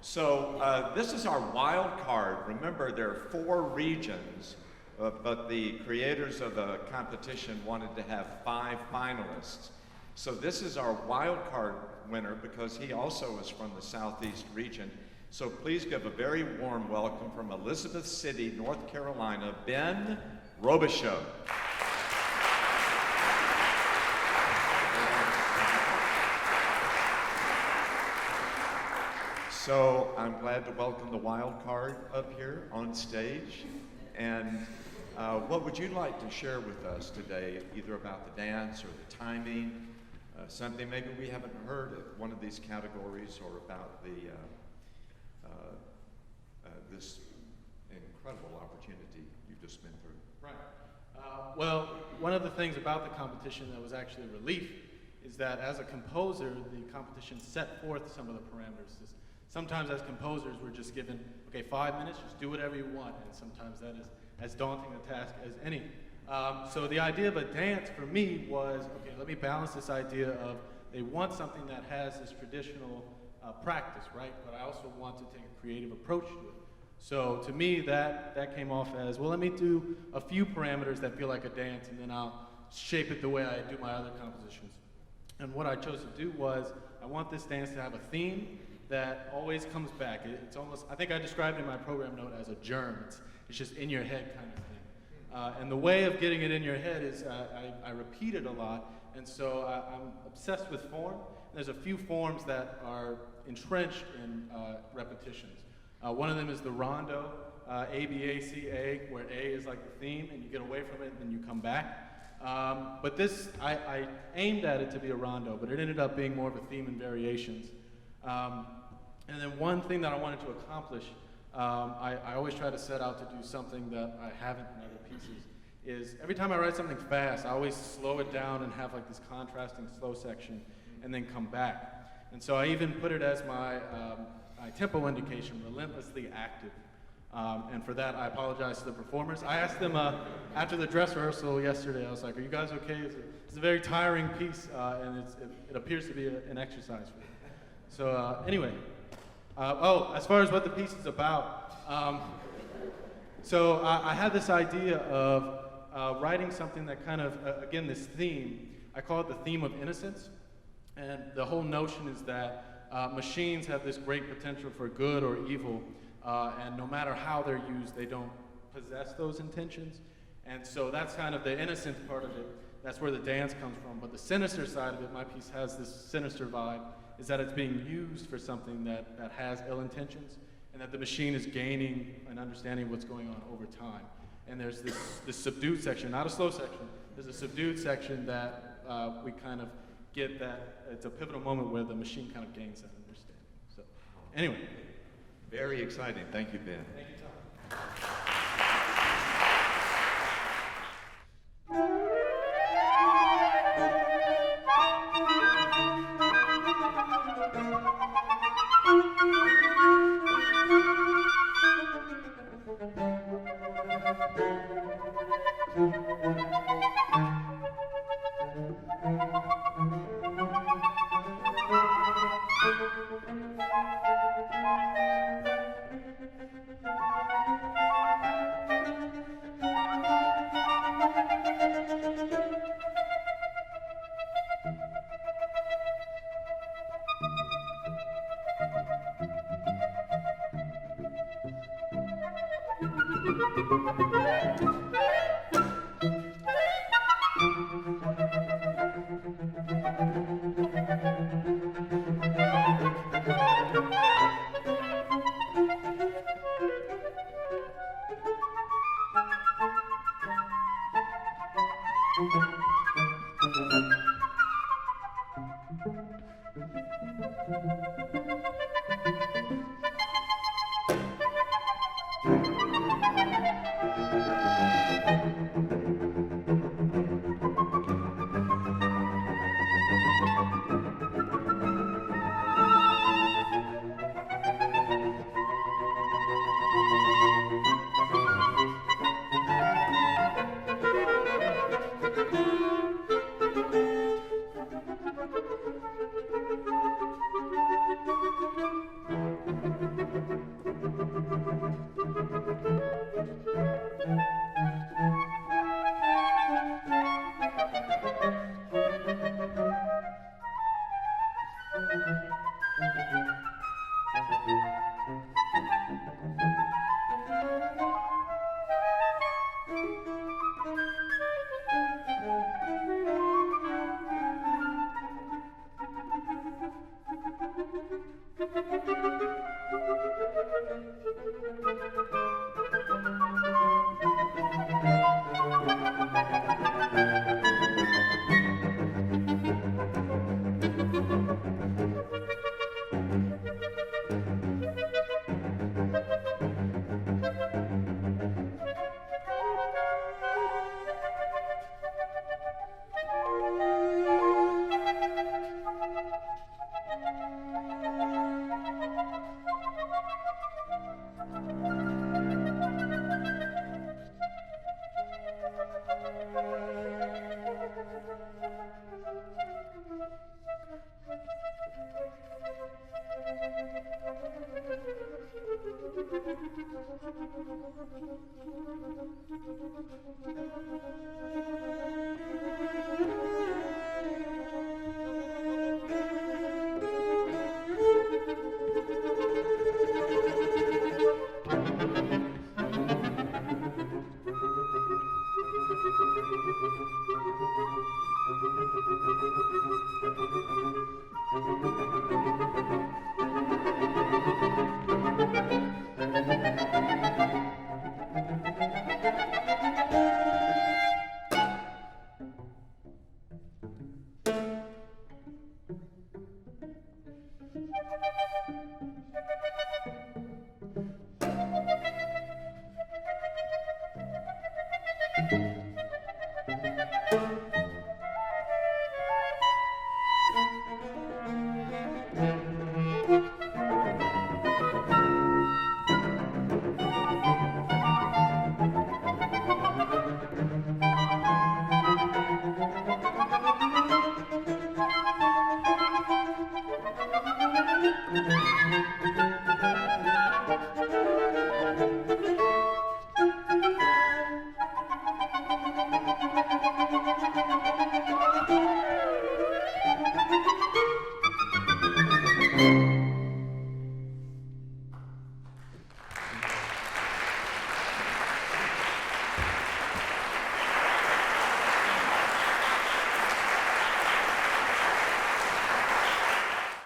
So this is our wild card. Remember, there are 4 regions, but the creators of the competition wanted to have 5 finalists. So this is our wild card winner because he also is from the Southeast region. So please give a very warm welcome from Elizabeth City, North Carolina, Ben Robichaux. So I'm glad to welcome the wild card up here on stage. And what would you like to share with us today, either about the dance or the timing, something maybe we haven't heard of one of these categories, or about the this incredible opportunity you've just been through? Right. Well, one of the things about the competition that was actually a relief is that as a composer, the competition set forth some of the parameters. Sometimes as composers, we're just given, okay, 5 minutes, just do whatever you want, and sometimes that is as daunting a task as any. So the idea of a dance for me was, okay, let me balance this idea of they want something that has this traditional practice, right? But I also want to take a creative approach to it. So to me, that came off as, well, let me do a few parameters that feel like a dance, and then I'll shape it the way I do my other compositions. And what I chose to do was, I want this dance to have a theme that always comes back. It's almost, I think I described it in my program note as a germ. It's just in your head kind of thing. And the way of getting it in your head is I repeat it a lot, and so I'm obsessed with form. There's a few forms that are entrenched in repetitions. One of them is the rondo, A-B-A-C-A, where A is like the theme, and you get away from it, and then you come back. But this, I aimed at it to be a rondo, but it ended up being more of a theme and variations. And then one thing that I wanted to accomplish, I always try to set out to do something that I haven't in other pieces, is every time I write something fast, I always slow it down and have like this contrasting slow section, and then come back. And so I even put it as my tempo indication, relentlessly active. And for that, I apologize to the performers. I asked them after the dress rehearsal yesterday, I was like, are you guys okay? It's a very tiring piece, and it appears to be an exercise for you. So anyway, as far as what the piece is about, so I had this idea of writing something that kind of, again, this theme, I call it the theme of innocence. And the whole notion is that machines have this great potential for good or evil, and no matter how they're used, they don't possess those intentions. And so that's kind of the innocent part of it. That's where the dance comes from. But the sinister side of it, my piece has this sinister vibe, is that it's being used for something that has ill intentions, and that the machine is gaining an understanding of what's going on over time. And there's this subdued section, not a slow section, there's a subdued section that we kind of get that, it's a pivotal moment where the machine kind of gains that understanding. So, anyway. Very exciting. Thank you, Ben. Thank you, Tom.